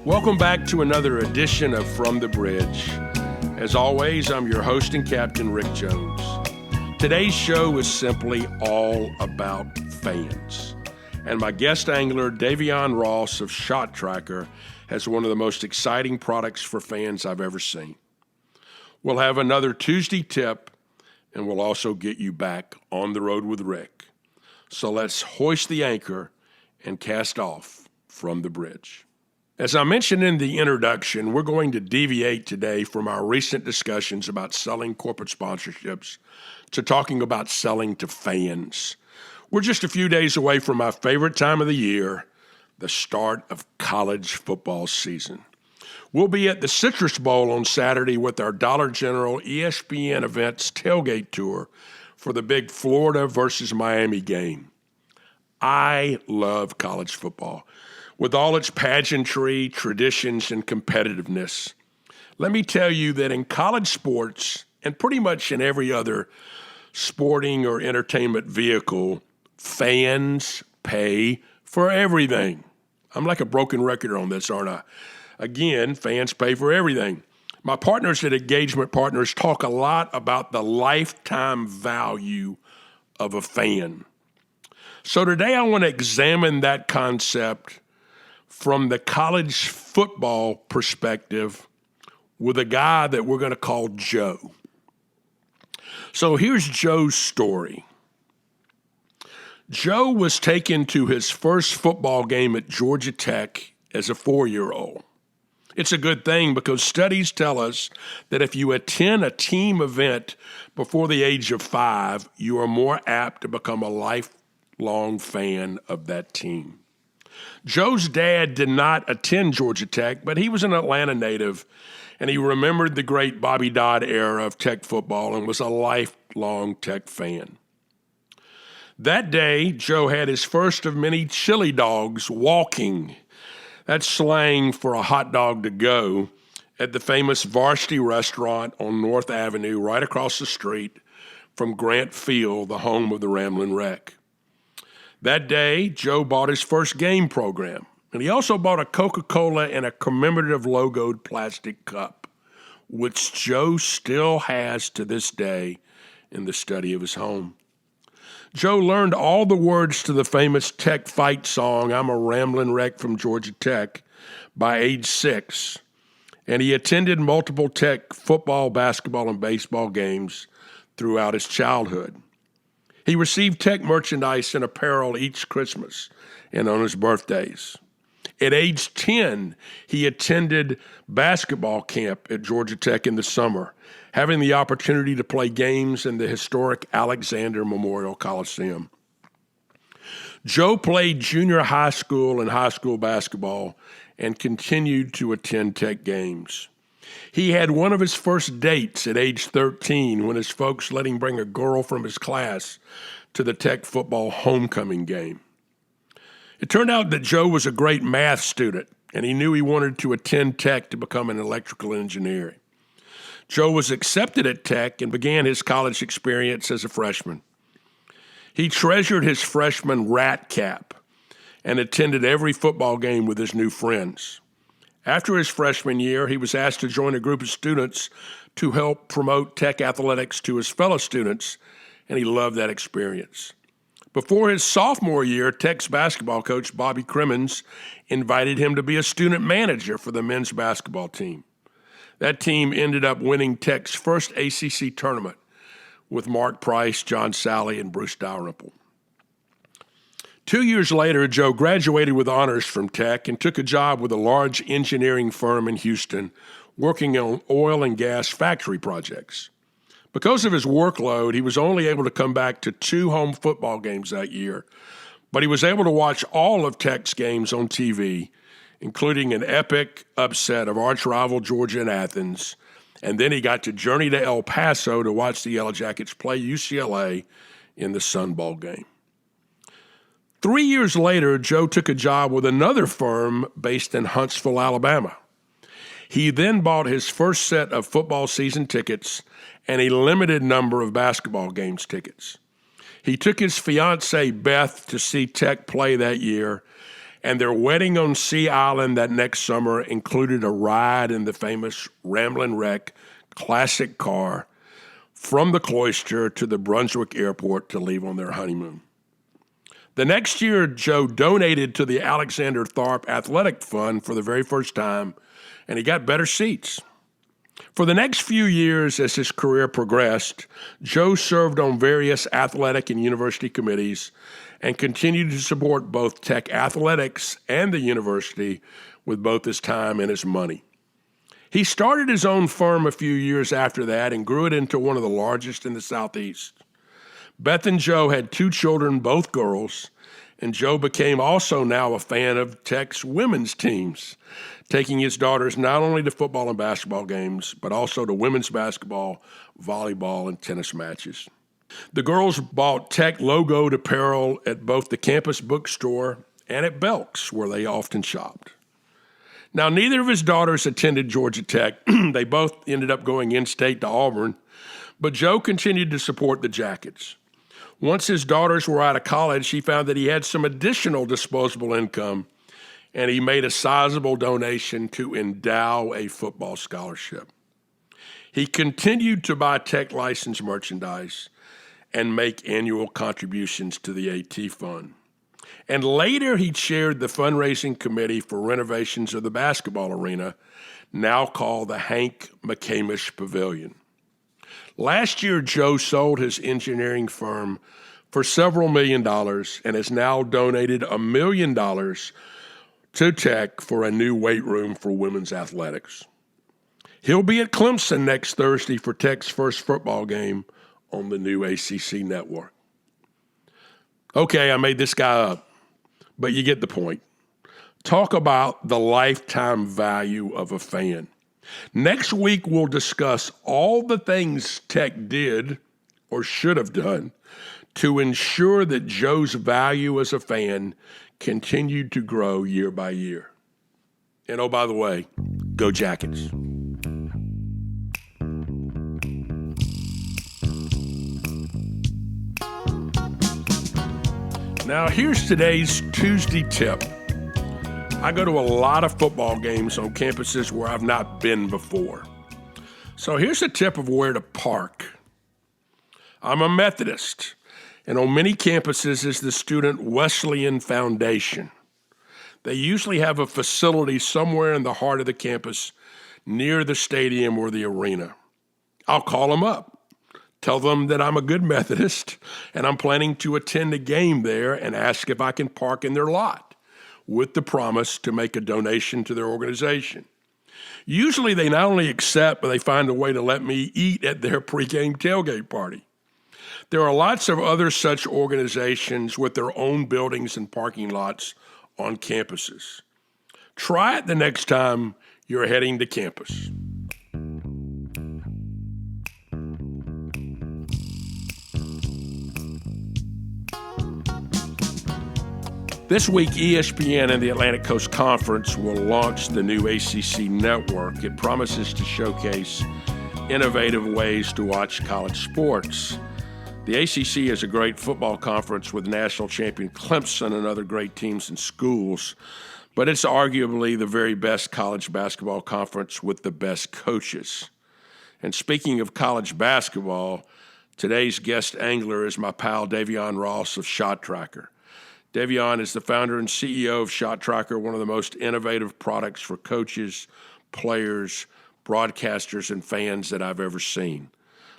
Welcome back to another edition of From the Bridge. As always, I'm your host and captain, Rick Jones. Today's show is simply all about fans. And my guest angler, Davyeon Ross of Shot Tracker, has one of the most exciting products for fans I've ever seen. We'll have another Tuesday tip, and we'll also get you back on the road with Rick. So let's hoist the anchor and cast off from the bridge. As I mentioned in the introduction, we're going to deviate today from our recent discussions about selling corporate sponsorships to talking about selling to fans. We're just a few days away from my favorite time of the year, the start of college football season. We'll be at the Citrus Bowl on Saturday with our Dollar General ESPN Events tailgate tour for the big Florida versus Miami game. I love college football, with all its pageantry, traditions, and competitiveness. Let me tell you that in college sports, and pretty much in every other sporting or entertainment vehicle, fans pay for everything. I'm like a broken record on this, aren't I? Again, fans pay for everything. My partners at Engagement Partners talk a lot about the lifetime value of a fan. So today I want to examine that concept from the college football perspective with a guy that we're going to call Joe. So here's Joe's story. Joe was taken to his first football game at Georgia Tech as a 4-year-old. It's a good thing because studies tell us that if you attend a team event before the age of 5, you are more apt to become a lifelong fan of that team. Joe's dad did not attend Georgia Tech, but he was an Atlanta native, and he remembered the great Bobby Dodd era of Tech football and was a lifelong Tech fan. That day, Joe had his first of many chili dogs walking. That's slang for a hot dog to go at the famous Varsity Restaurant on North Avenue, right across the street from Grant Field, the home of the Ramblin' Wreck. That day, Joe bought his first game program, and he also bought a Coca-Cola and a commemorative logoed plastic cup, which Joe still has to this day in the study of his home. Joe learned all the words to the famous Tech fight song, "I'm a Ramblin' Wreck from Georgia Tech," by age 6, and he attended multiple Tech football, basketball, and baseball games throughout his childhood. He received Tech merchandise and apparel each Christmas and on his birthdays. At age 10, he attended basketball camp at Georgia Tech in the summer, having the opportunity to play games in the historic Alexander Memorial Coliseum. Joe played junior high school and high school basketball and continued to attend Tech games. He had one of his first dates at age 13 when his folks let him bring a girl from his class to the Tech football homecoming game. It turned out that Joe was a great math student, and he knew he wanted to attend Tech to become an electrical engineer. Joe was accepted at Tech and began his college experience as a freshman. He treasured his freshman rat cap and attended every football game with his new friends. After his freshman year, he was asked to join a group of students to help promote Tech athletics to his fellow students, and he loved that experience. Before his sophomore year, Tech's basketball coach, Bobby Crimmins, invited him to be a student manager for the men's basketball team. That team ended up winning Tech's first ACC tournament with Mark Price, John Sally, and Bruce Dalrymple. 2 years later, Joe graduated with honors from Tech and took a job with a large engineering firm in Houston working on oil and gas factory projects. Because of his workload, he was only able to come back to 2 home football games that year, but he was able to watch all of Tech's games on TV, including an epic upset of arch rival Georgia in Athens, and then he got to journey to El Paso to watch the Yellow Jackets play UCLA in the Sun Bowl game. 3 years later, Joe took a job with another firm based in Huntsville, Alabama. He then bought his first set of football season tickets and a limited number of basketball games tickets. He took his fiancée, Beth, to see Tech play that year, And their wedding on Sea Island that next summer included a ride in the famous Ramblin' Wreck classic car from the Cloister to the Brunswick airport to leave on their honeymoon. The next year, Joe donated to the Alexander Tharp Athletic Fund for the very first time, and he got better seats. For the next few years, as his career progressed, Joe served on various athletic and university committees and continued to support both Tech athletics and the university with both his time and his money. He started his own firm a few years after that and grew it into one of the largest in the Southeast. Beth and Joe had 2 children, both girls, and Joe became also now a fan of Tech's women's teams, taking his daughters not only to football and basketball games, but also to women's basketball, volleyball, and tennis matches. The girls bought Tech logoed apparel at both the campus bookstore and at Belk's, where they often shopped. Now, neither of his daughters attended Georgia Tech. They both ended up going in-state to Auburn, but Joe continued to support the Jackets. Once his daughters were out of college, he found that he had some additional disposable income, and he made a sizable donation to endow a football scholarship. He continued to buy Tech license merchandise and make annual contributions to the AT Fund. And later he chaired the fundraising committee for renovations of the basketball arena, now called the Hank McCamish Pavilion. Last year, Joe sold his engineering firm for several $1 million and has now donated $1 million to Tech for a new weight room for women's athletics. He'll be at Clemson next Thursday for Tech's first football game on the new ACC network. Okay, I made this guy up, but you get the point. Talk about the lifetime value of a fan. Next week, we'll discuss all the things Tech did or should have done to ensure that Joe's value as a fan continued to grow year by year. And oh, by the way, go Jackets. Now, here's today's Tuesday tip. I go to a lot of football games on campuses where I've not been before. So here's a tip of where to park. I'm a Methodist, and on many campuses is the Student Wesleyan Foundation. They usually have a facility somewhere in the heart of the campus near the stadium or the arena. I'll call them up. Tell them that I'm a good Methodist and I'm planning to attend a game there and ask if I can park in their lot with the promise to make a donation to their organization. Usually they not only accept, but they find a way to let me eat at their pregame tailgate party. There are lots of other such organizations with their own buildings and parking lots on campuses. Try it the next time you're heading to campus. This week, ESPN and the Atlantic Coast Conference will launch the new ACC network. It promises to showcase innovative ways to watch college sports. The ACC is a great football conference with national champion Clemson and other great teams and schools, but it's arguably the very best college basketball conference with the best coaches. And speaking of college basketball, today's guest angler is my pal Davyeon Ross of Shot Tracker. Davyeon is the founder and CEO of Shot Tracker, one of the most innovative products for coaches, players, broadcasters, and fans that I've ever seen.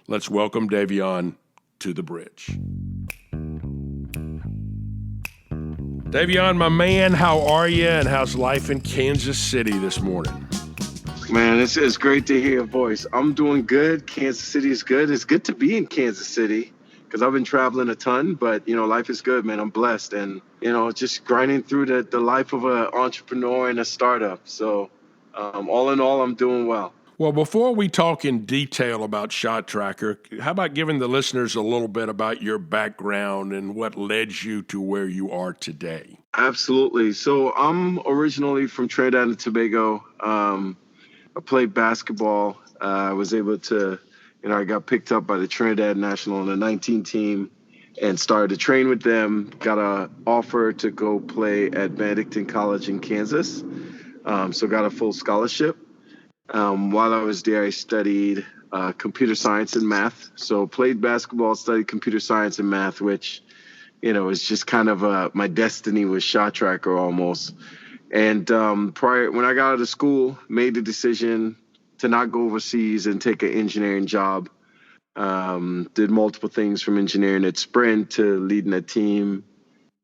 Let's welcome Davyeon to the bridge. Davyeon, my man, how are you, and how's life in Kansas City this morning? Man, it's great to hear your voice. I'm doing good. Kansas City is good. It's good to be in Kansas City because I've been traveling a ton, but, life is good, man. I'm blessed and, just grinding through the life of an entrepreneur and a startup. So all in all, I'm doing well. Well, before we talk in detail about Shot Tracker, how about giving the listeners a little bit about your background and what led you to where you are today? Absolutely. So I'm originally from Trinidad and Tobago. I played basketball. I was able to, I got picked up by the Trinidad National on the 19 team. and started to train with them. Got a offer to go play at Benedictine College in Kansas. So got a full scholarship. While I was there, I studied computer science and math. So played basketball, studied computer science and math, which, is just kind of my destiny was shot tracker almost. And when I got out of school, made the decision to not go overseas and take an engineering job. Did multiple things from engineering at Sprint to leading a team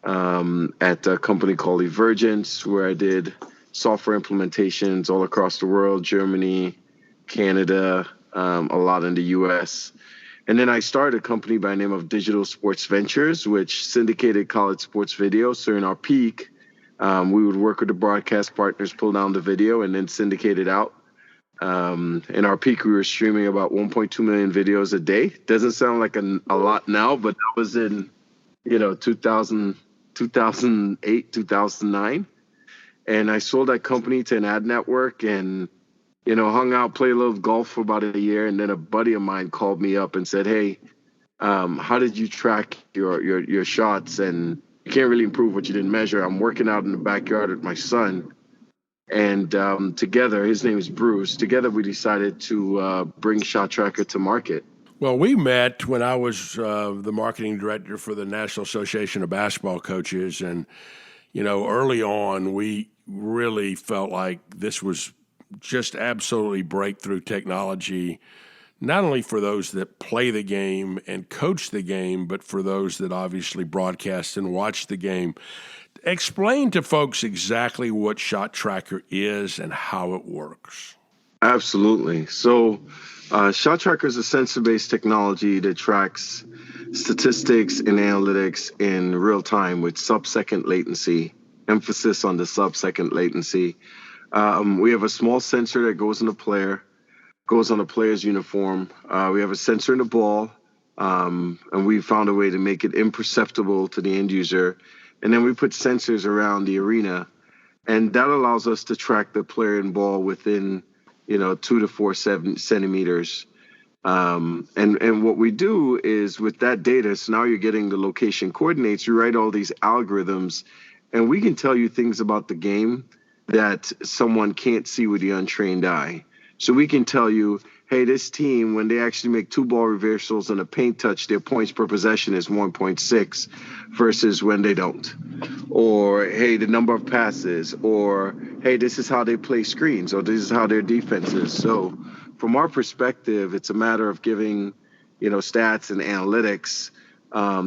at a company called Evergence, where I did software implementations all across the world, Germany, Canada, a lot in the US. And then I started a company by the name of Digital Sports Ventures, which syndicated college sports video. So in our peak, we would work with the broadcast partners, pull down the video, and then syndicate it out. In our peak, we were streaming about 1.2 million videos a day. Doesn't sound like a lot now, but that was in 2008, 2009. And I sold that company to an ad network and, hung out, played a little golf for about a year. And then a buddy of mine called me up and said, hey, how did you track your shots? And you can't really improve what you didn't measure. I'm working out in the backyard with my son. And together, his name is Bruce, together we decided to bring Shot Tracker to market. Well, we met when I was the marketing director for the National Association of Basketball Coaches. And, early on, we really felt like this was just absolutely breakthrough technology, not only for those that play the game and coach the game, but for those that obviously broadcast and watch the game. Explain to folks exactly what Shot Tracker is and how it works. Absolutely. So Shot Tracker is a sensor-based technology that tracks statistics and analytics in real time with sub-second latency, emphasis on the sub-second latency. We have a small sensor that goes on the player's uniform. We have a sensor in the ball, and we found a way to make it imperceptible to the end user. And then we put sensors around the arena, and that allows us to track the player and ball within, 2 to 4 centimeters. And what we do is with that data, so now you're getting the location coordinates, you write all these algorithms, and we can tell you things about the game that someone can't see with the untrained eye. So we can tell you, hey, this team, when they actually make 2 ball reversals and a paint touch, their points per possession is 1.6 versus when they don't. Or, hey, the number of passes. Or, hey, this is how they play screens. Or this is how their defense is. So from our perspective, it's a matter of giving, stats and analytics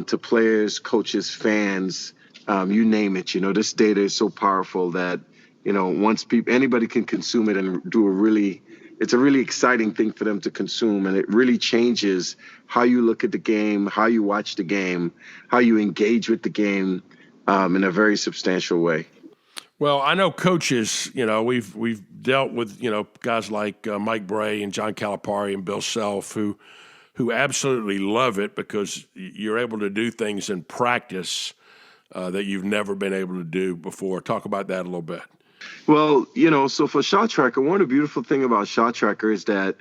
to players, coaches, fans, you name it. This data is so powerful that, once anybody can consume it and it's a really exciting thing for them to consume, and it really changes how you look at the game, how you watch the game, how you engage with the game in a very substantial way. Well, I know coaches, we've dealt with, guys like Mike Bray and John Calipari and Bill Self who absolutely love it because you're able to do things in practice that you've never been able to do before. Talk about that a little bit. Well, so for Shot Tracker, one of the beautiful things about Shot Tracker is that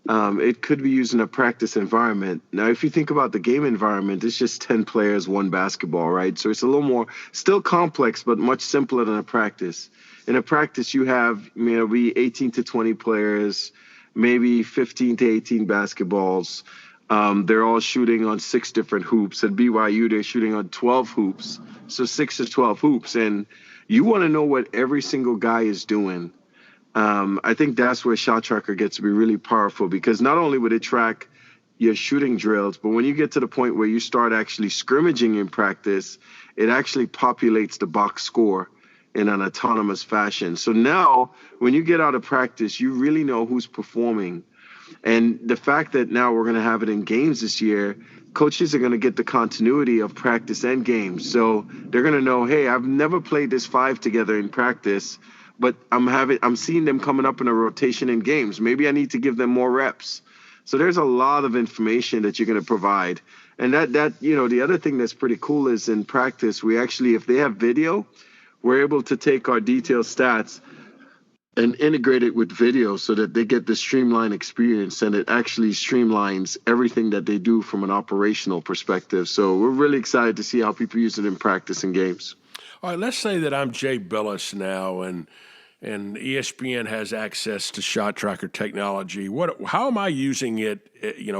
it could be used in a practice environment. Now, if you think about the game environment, it's just 10 players, 1 basketball, right? So it's a little more, still complex, but much simpler than a practice. In a practice, you have, maybe 18 to 20 players, maybe 15 to 18 basketballs. They're all shooting on 6 different hoops. At BYU, they're shooting on 12 hoops. So 6 to 12 hoops. And you want to know what every single guy is doing. I think that's where Shot Tracker gets to be really powerful, because not only would it track your shooting drills, but when you get to the point where you start actually scrimmaging in practice, it actually populates the box score in an autonomous fashion. So now when you get out of practice, you really know who's performing. And the fact that now we're going to have it in games this year, coaches are going to get the continuity of practice and games. So they're going to know, hey, I've never played this 5 together in practice, but I'm seeing them coming up in a rotation in games. Maybe I need to give them more reps. So there's a lot of information that you're going to provide. And that the other thing that's pretty cool is in practice, we actually, if they have video, we're able to take our detailed stats and integrate it with video so that they get the streamlined experience, and it actually streamlines everything that they do from an operational perspective. So we're really excited to see how people use it in practice and games. All right, let's say that I'm Jay Billis now, and ESPN has access to shot tracker technology. How am I using it?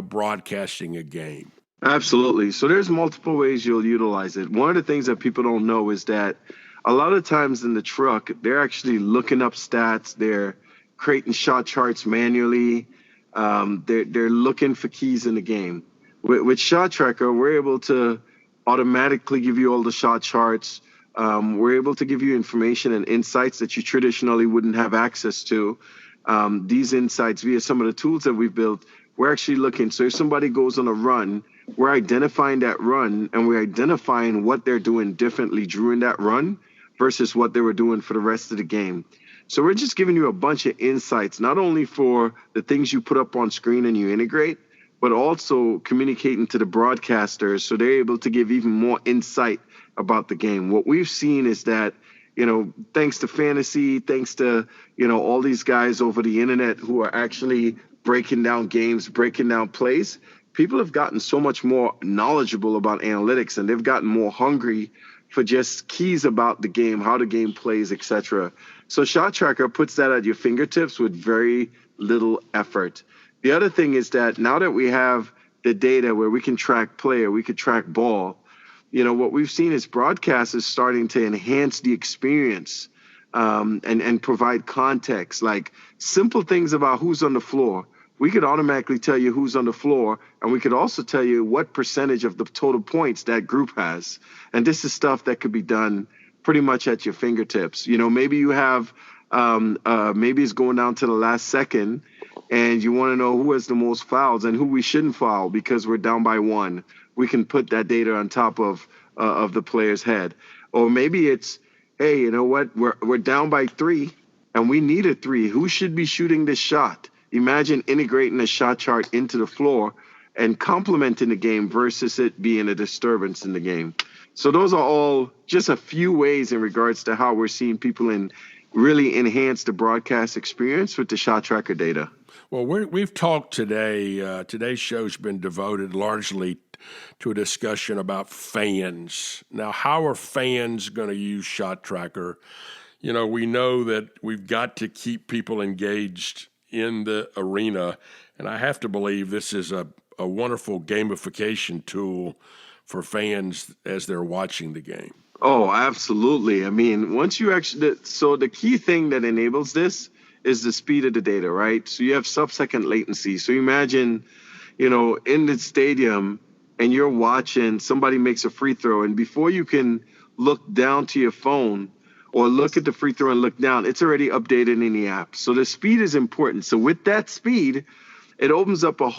Broadcasting a game. Absolutely. So there's multiple ways you'll utilize it. One of the things that people don't know is that a lot of times in the truck, they're actually looking up stats. They're creating shot charts manually. They're looking for keys in the game. With Shot Tracker, we're able to automatically give you all the shot charts. We're able to give you information and insights that you traditionally wouldn't have access to. These insights via some of the tools that we've built, we're actually looking. So if somebody goes on a run, we're identifying that run and we're identifying what they're doing differently during that run versus what they were doing for the rest of the game. So we're just giving you a bunch of insights, not only for the things you put up on screen and you integrate, but also communicating to the broadcasters so they're able to give even more insight about the game. What we've seen is that, thanks to fantasy, thanks to, all these guys over the internet who are actually breaking down games, breaking down plays, people have gotten so much more knowledgeable about analytics, and they've gotten more hungry for just keys about the game, how the game plays, etc. So Shot Tracker puts that at your fingertips with very little effort. The other thing is that now that we have the data where we can track player, we could track ball, what we've seen is broadcasters starting to enhance the experience and provide context, like simple things about who's on the floor. We could automatically tell you who's on the floor, and we could also tell you what percentage of the total points that group has. And this is stuff that could be done pretty much at your fingertips. Maybe you have, maybe it's going down to the last second, and you want to know who has the most fouls and who we shouldn't foul because we're down by one. We can put that data on top of the player's head. Or maybe it's, hey, you know what? We're down by 3, and we need a 3. Who should be shooting this shot? Imagine integrating a shot chart into the floor and complementing the game versus it being a disturbance in the game. So those are all just a few ways in regards to how we're seeing people really enhance the broadcast experience with the shot tracker data. Well, we've talked today. Today's show's been devoted largely to a discussion about fans. Now, how are fans going to use Shot Tracker? We know that we've got to keep people engaged in the arena, and I have to believe this is a wonderful gamification tool for fans as they're watching the game. Oh, absolutely. I mean, once you so the key thing that enables this is the speed of the data, right? So you have sub-second latency. So imagine, in the stadium and you're watching, somebody makes a free throw, and before you can look down to your phone or look at the free throw and look down, it's already updated in the app. So the speed is important. So with that speed, it opens up a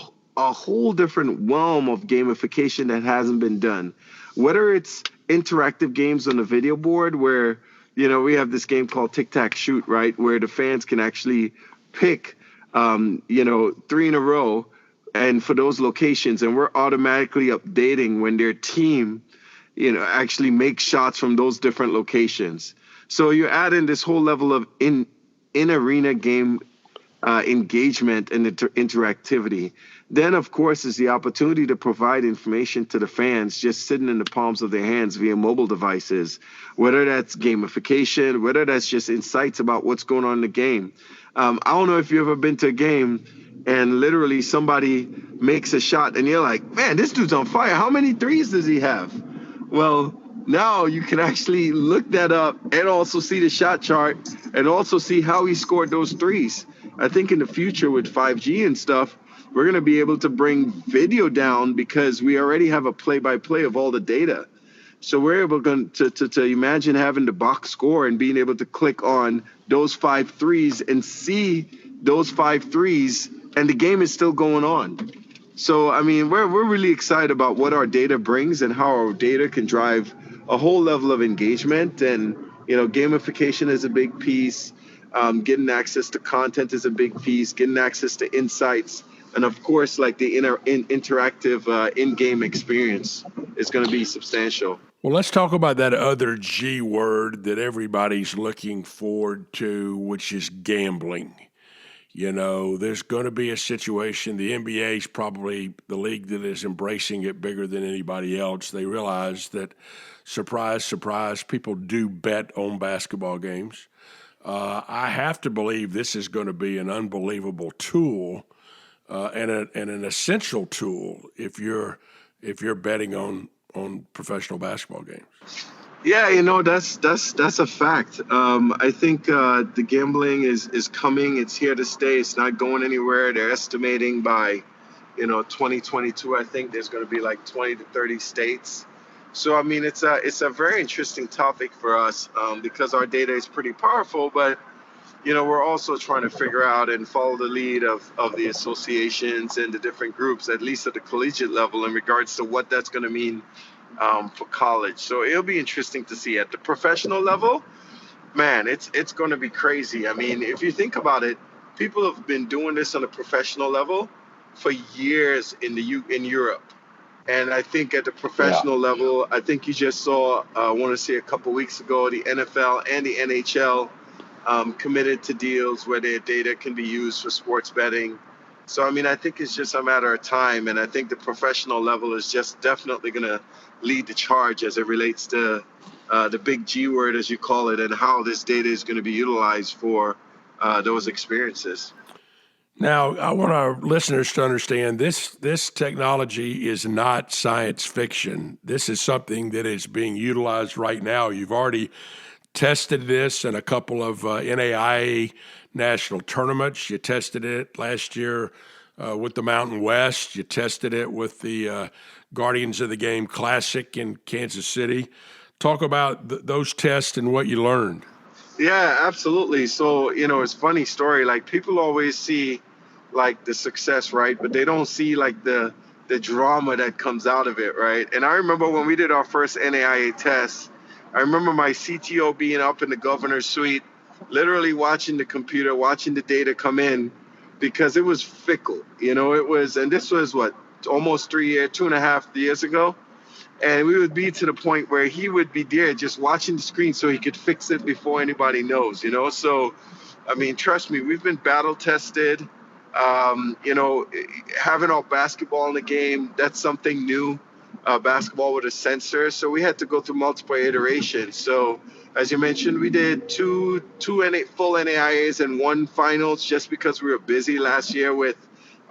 whole different realm of gamification that hasn't been done. Whether it's interactive games on the video board where, we have this game called Tic-Tac-Shoot, right, where the fans can actually pick, 3 in a row and for those locations, and we're automatically updating when their team, actually makes shots from those different locations. So you add in this whole level of in-arena game engagement and interactivity. Then, of course, is the opportunity to provide information to the fans just sitting in the palms of their hands via mobile devices, whether that's gamification, whether that's just insights about what's going on in the game. I don't know if you've ever been to a game and literally somebody makes a shot and you're like, man, this dude's on fire. How many threes does he have? Well, now you can actually look that up and also see the shot chart and also see how he scored those threes. I think in the future with 5G and stuff, we're going to be able to bring video down because we already have a play-by-play of all the data. So we're able to imagine having the box score and being able to click on those 5 threes and see those 5 threes, and the game is still going on. So, I mean, we're really excited about what our data brings and how our data can drive a whole level of engagement. And, gamification is a big piece. Getting access to content is a big piece. Getting access to insights. And, of course, like the interactive in-game experience is going to be substantial. Well, let's talk about that other G word that everybody's looking forward to, which is gambling. There's going to be a situation. The NBA is probably the league that is embracing it bigger than anybody else. They realize that, surprise, surprise, people do bet on basketball games. I have to believe this is going to be an unbelievable tool and an essential tool if you're betting on professional basketball games. Yeah, that's a fact. I think the gambling is coming. It's here to stay. It's not going anywhere. They're estimating by 2022. I think there's going to be like 20 to 30 states. So I mean, it's a very interesting topic for us because our data is pretty powerful, but we're also trying to figure out and follow the lead of the associations and the different groups, at least at the collegiate level, in regards to what that's going to mean for college. So it'll be interesting to see at the professional level. Man, it's going to be crazy. I mean, if you think about it, people have been doing this on a professional level for years in Europe. And I think at the Yeah. professional level, I think you just saw, I want to say a couple weeks ago, the NFL and the NHL committed to deals where their data can be used for sports betting. So, I mean, I think it's just a matter of time. And I think the professional level is just definitely going to lead the charge as it relates to the big G word, as you call it, and how this data is going to be utilized for those experiences. Now, I want our listeners to understand this technology is not science fiction. This is something that is being utilized right now. You've already tested this in a couple of NAIA national tournaments. You tested it last year with the Mountain West. You tested it with the Guardians of the Game Classic in Kansas City. Talk about those tests and what you learned. Yeah, absolutely. So, it's a funny story. Like people always see like the success, right? But they don't see like the drama that comes out of it, right? And I remember when we did our first NAIA test, I remember my CTO being up in the governor's suite, literally watching the computer, watching the data come in because it was fickle. It was, and this was what, almost 2.5 years ago. And we would be to the point where he would be there just watching the screen so he could fix it before anybody knows. So, I mean, trust me, we've been battle tested. Having all basketball in the game, that's something new, basketball with a sensor. So we had to go through multiple iterations. So as you mentioned, we did two full NAIAs and one finals just because we were busy last year with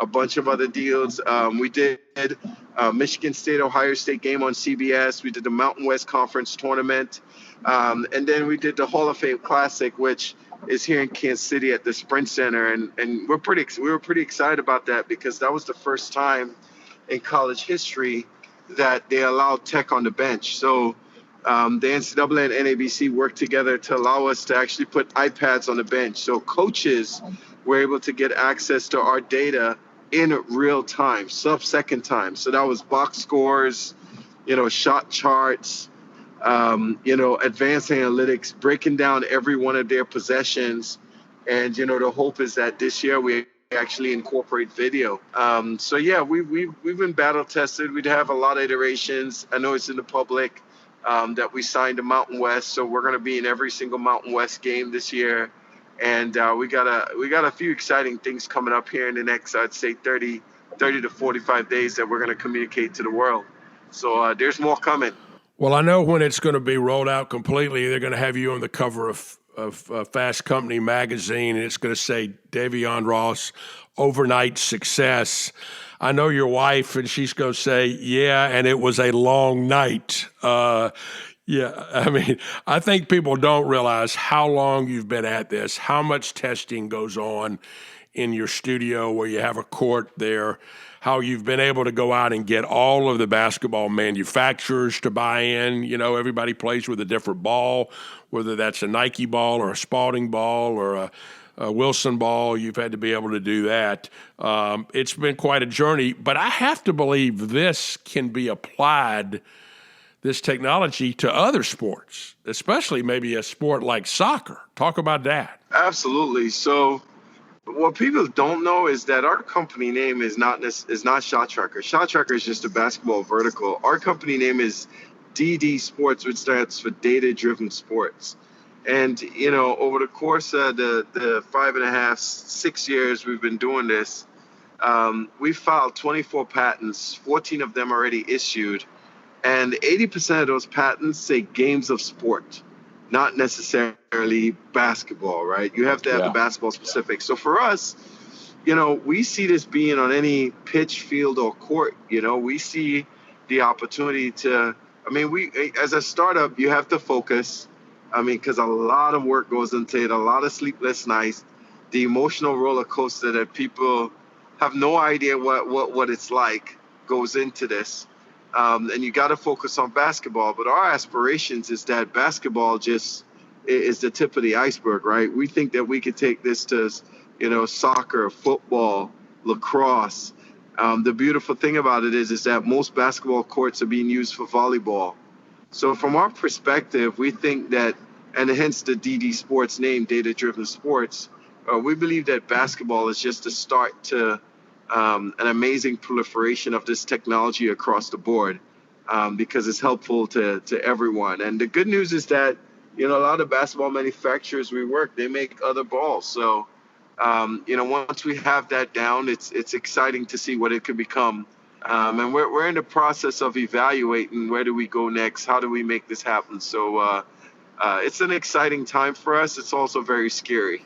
a bunch of other deals. We did Michigan State, Ohio State game on CBS. We did the Mountain West Conference tournament. And then we did the Hall of Fame Classic, which is here in Kansas City at the Sprint Center. And we were pretty excited about that because that was the first time in college history that they allowed tech on the bench. So the NCAA and NABC worked together to allow us to actually put iPads on the bench. So coaches were able to get access to our data in real time, sub-second time. So that was box scores, shot charts, advanced analytics, breaking down every one of their possessions. And, the hope is that this year we actually incorporate video. So yeah, we've been battle tested. We'd have a lot of iterations. I know it's in the public that we signed a Mountain West. So we're going to be in every single Mountain West game this year. And we got a few exciting things coming up here in the next, I'd say 30 to 45 days that we're going to communicate to the world. So there's more coming. Well, I know when it's going to be rolled out completely, they're going to have you on the cover of Fast Company magazine, and it's going to say Davyeon Ross, overnight success. I know your wife, and she's going to say, yeah, and it was a long night. Yeah, I mean, I think people don't realize how long you've been at this, how much testing goes on in your studio where you have a court there, how you've been able to go out and get all of the basketball manufacturers to buy in. Everybody plays with a different ball, whether that's a Nike ball or a Spalding ball or a Wilson ball. You've had to be able to do that. It's been quite a journey, but I have to believe this can be applied, this technology, to other sports, especially maybe a sport like soccer. Talk about that. Absolutely. So what people don't know is that our company name is not Shot Tracker. Shot Tracker is just a basketball vertical. Our company name is DD Sports, which stands for Data Driven Sports. And, over the course of the 5.5, 6 years we've been doing this, we filed 24 patents, 14 of them already issued. And 80% of those patents say games of sport, not necessarily basketball, right? You have to have the basketball specific. So for us, we see this being on any pitch, field, or court. We see the opportunity to, as a startup, you have to focus. Because a lot of work goes into it, a lot of sleepless nights, the emotional roller coaster that people have no idea what it's like goes into this. And you got to focus on basketball. But our aspirations is that basketball just is the tip of the iceberg, right? We think that we could take this to, soccer, football, lacrosse. The beautiful thing about it is that most basketball courts are being used for volleyball. So from our perspective, we think that, and hence the DD Sports name, Data Driven Sports, we believe that basketball is just a start to an amazing proliferation of this technology across the board, because it's helpful to everyone. And the good news is that, a lot of basketball manufacturers we work, they make other balls. So, once we have that down, it's exciting to see what it could become. And we're in the process of evaluating where do we go next, how do we make this happen. So it's an exciting time for us. It's also very scary.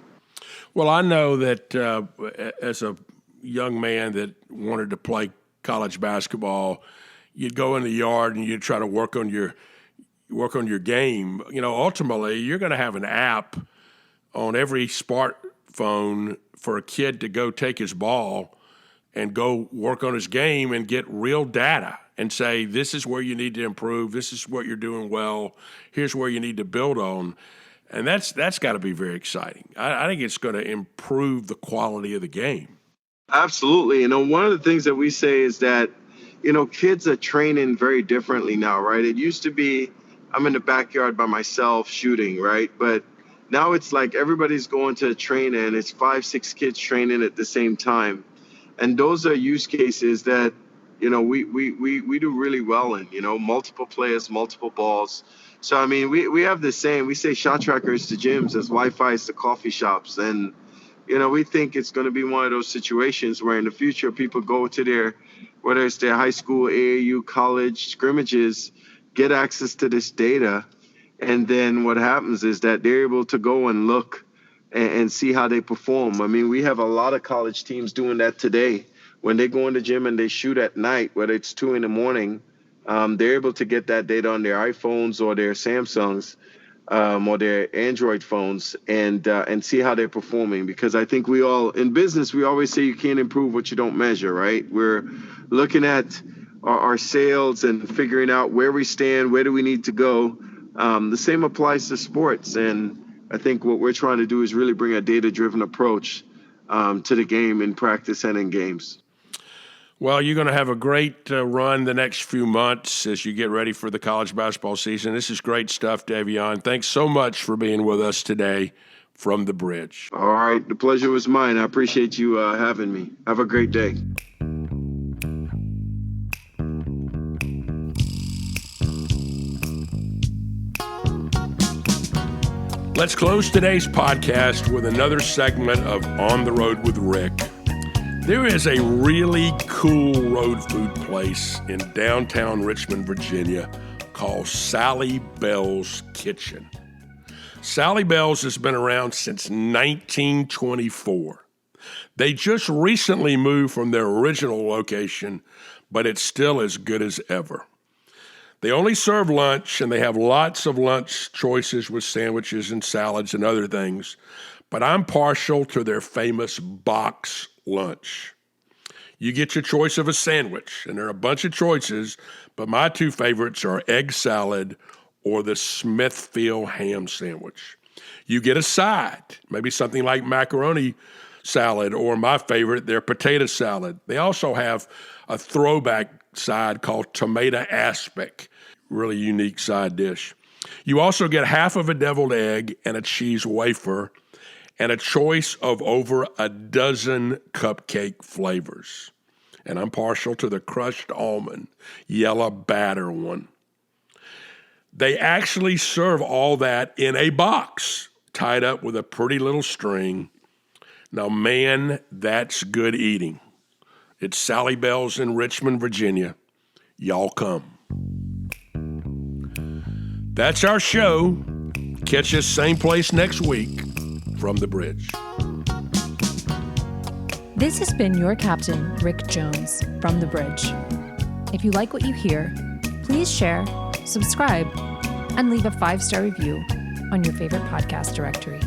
Well, I know that as a young man that wanted to play college basketball, you'd go in the yard and you'd try to work on your game. Ultimately, you're going to have an app on every smartphone for a kid to go take his ball and go work on his game and get real data and say, this is where you need to improve, this is what you're doing well, here's where you need to build on. And that's got to be very exciting. I think it's going to improve the quality of the game. Absolutely. One of the things that we say is that, kids are training very differently now, right? It used to be, I'm in the backyard by myself shooting, right? But now it's like everybody's going to train and it's 5, 6 kids training at the same time. And those are use cases that, we do really well in, multiple players, multiple balls. So, we have the same, we say shot trackers to gyms as Wi-Fi is to coffee shops. And, we think it's going to be one of those situations where in the future people go to whether it's their high school, AAU, college scrimmages, get access to this data. And then what happens is that they're able to go and look and see how they perform. We have a lot of college teams doing that today. When they go in the gym and they shoot at night, whether it's 2 a.m, they're able to get that data on their iPhones or their Samsungs or their Android phones and see how they're performing. Because I think in business, we always say you can't improve what you don't measure, right? We're looking at our sales and figuring out where we stand, where do we need to go. The same applies to sports. And I think what we're trying to do is really bring a data-driven approach to the game in practice and in games. Well, you're going to have a great run the next few months as you get ready for the college basketball season. This is great stuff, Davyeon. Thanks so much for being with us today from the bridge. All right. The pleasure was mine. I appreciate you having me. Have a great day. Let's close today's podcast with another segment of On the Road with Rick. There is a really cool road food place in downtown Richmond, Virginia called Sally Bell's Kitchen. Sally Bell's has been around since 1924. They just recently moved from their original location, but it's still as good as ever. They only serve lunch, and they have lots of lunch choices with sandwiches and salads and other things, but I'm partial to their famous box lunch. You get your choice of a sandwich, and there are a bunch of choices, but my 2 favorites are egg salad or the Smithfield ham sandwich. You get a side, maybe something like macaroni salad, or my favorite, their potato salad. They also have a throwback side called tomato aspic, really unique side dish. You also get half of a deviled egg and a cheese wafer and a choice of over a dozen cupcake flavors. And I'm partial to the crushed almond, yellow batter one. They actually serve all that in a box tied up with a pretty little string. Now, man, that's good eating. It's Sally Bell's in Richmond, Virginia. Y'all come. That's our show. Catch us same place next week from the bridge. This has been your captain, Rick Jones, from the bridge. If you like what you hear, please share, subscribe, and leave a 5-star review on your favorite podcast directory.